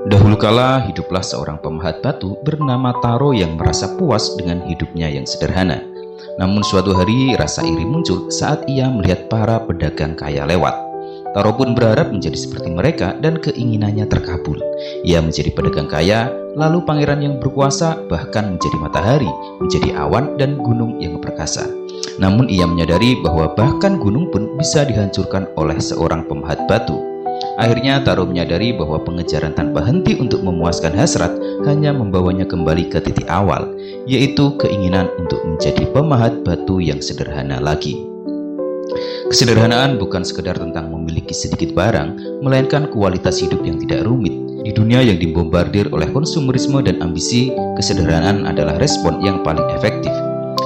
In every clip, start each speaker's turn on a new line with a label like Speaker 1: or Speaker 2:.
Speaker 1: Dahulu kala hiduplah seorang pemahat batu bernama Taro yang merasa puas dengan hidupnya yang sederhana. Namun suatu hari rasa iri muncul saat ia melihat para pedagang kaya lewat. Taro pun berharap menjadi seperti mereka dan keinginannya terkabul. Ia menjadi pedagang kaya, lalu pangeran yang berkuasa, bahkan menjadi matahari, menjadi awan dan gunung yang perkasa. Namun ia menyadari bahwa bahkan gunung pun bisa dihancurkan oleh seorang pemahat batu. Akhirnya Taro menyadari bahwa pengejaran tanpa henti untuk memuaskan hasrat hanya membawanya kembali ke titik awal, yaitu keinginan untuk menjadi pemahat batu yang sederhana lagi. Kesederhanaan bukan sekedar tentang memiliki sedikit barang, melainkan kualitas hidup yang tidak rumit. Di dunia yang dibombardir oleh konsumerisme dan ambisi, kesederhanaan adalah respon yang paling efektif.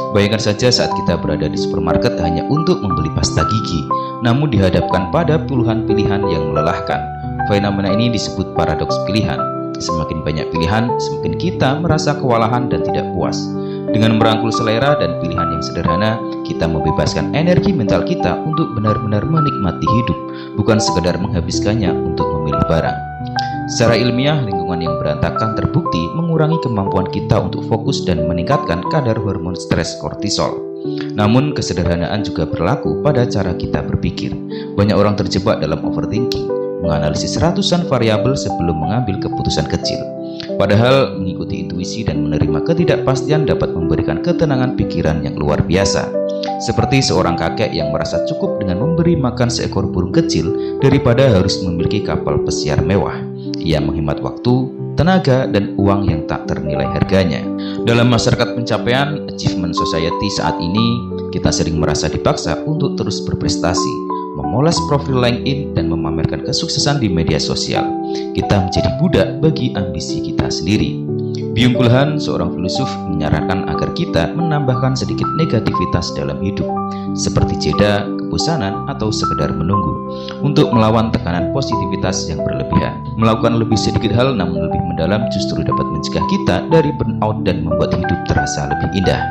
Speaker 1: Bayangkan saja saat kita berada di supermarket hanya untuk membeli pasta gigi, namun dihadapkan pada puluhan pilihan yang melelahkan. Fenomena ini disebut paradoks pilihan. Semakin banyak pilihan, semakin kita merasa kewalahan dan tidak puas. Dengan merangkul selera dan pilihan yang sederhana, kita membebaskan energi mental kita untuk benar-benar menikmati hidup, bukan sekedar menghabiskannya untuk memilih barang. Secara ilmiah, lingkungan yang berantakan terbukti mengurangi kemampuan kita untuk fokus dan meningkatkan kadar hormon stres kortisol. Namun, kesederhanaan juga berlaku pada cara kita berpikir. Banyak orang terjebak dalam overthinking, menganalisis ratusan variabel sebelum mengambil keputusan kecil. Padahal mengikuti intuisi dan menerima ketidakpastian dapat memberikan ketenangan pikiran yang luar biasa. Seperti seorang kakek yang merasa cukup dengan memberi makan seekor burung kecil daripada harus memiliki kapal pesiar mewah. Ia menghemat waktu, tenaga, dan uang yang tak ternilai harganya. Dalam masyarakat pencapaian achievement society saat ini, kita sering merasa dipaksa untuk terus berprestasi, memoles profil LinkedIn dan memamerkan kesuksesan di media sosial. Kita menjadi budak bagi ambisi kita sendiri. Byung-Chul Han, seorang filosof, menyarankan agar kita menambahkan sedikit negativitas dalam hidup, seperti jeda, kebosanan, atau sekedar menunggu, untuk melawan tekanan positivitas yang berlebihan. Melakukan lebih sedikit hal namun lebih mendalam justru dapat mencegah kita dari burnout dan membuat hidup terasa lebih indah.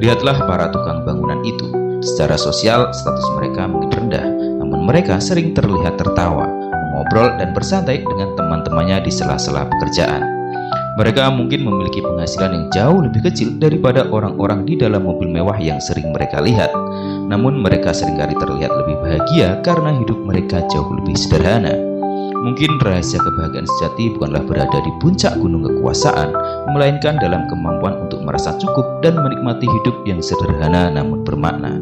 Speaker 1: Lihatlah para tukang bangunan itu. Secara sosial, status mereka mungkin rendah, namun mereka sering terlihat tertawa, mengobrol, dan bersantai dengan teman-temannya di sela-sela pekerjaan. Mereka mungkin memiliki penghasilan yang jauh lebih kecil daripada orang-orang di dalam mobil mewah yang sering mereka lihat. Namun mereka seringkali terlihat lebih bahagia karena hidup mereka jauh lebih sederhana. Mungkin rahasia kebahagiaan sejati bukanlah berada di puncak gunung kekuasaan, melainkan dalam kemampuan untuk merasa cukup dan menikmati hidup yang sederhana namun bermakna.